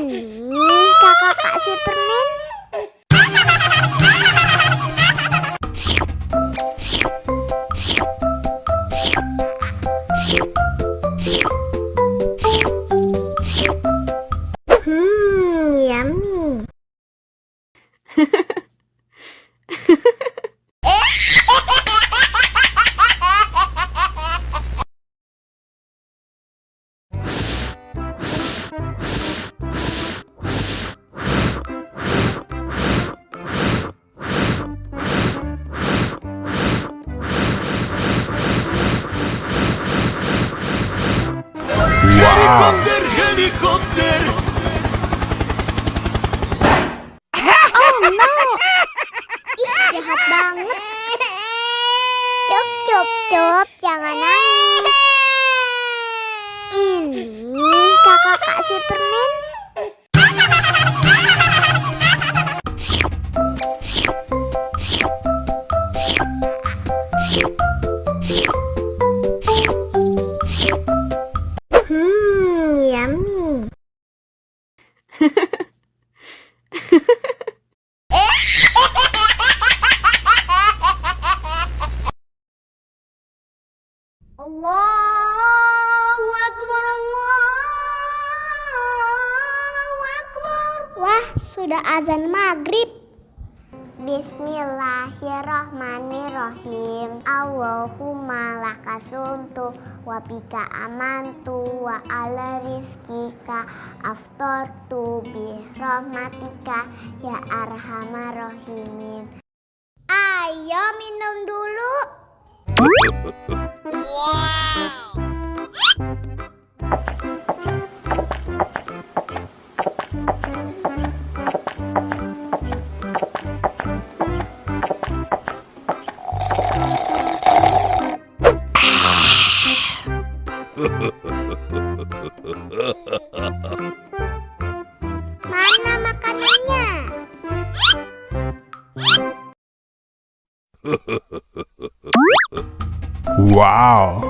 Ini kakak kasih permen. Yummy. Helikopter, helikopter. Oh no. Ih, jahat banget. Cup, jangan nangis. Ini kakak kasih permen. Yummy. Allahu Akbar, Allahu Akbar. Wah, sudah azan maghrib. Bismillahirrahmanirrahim. Allahumma lakasumtu wa bika amantu wa ala rizkika aftortu bi rahmatika ya arhamar rahimin. Ayo minum dulu. Mana makanannya? Wow.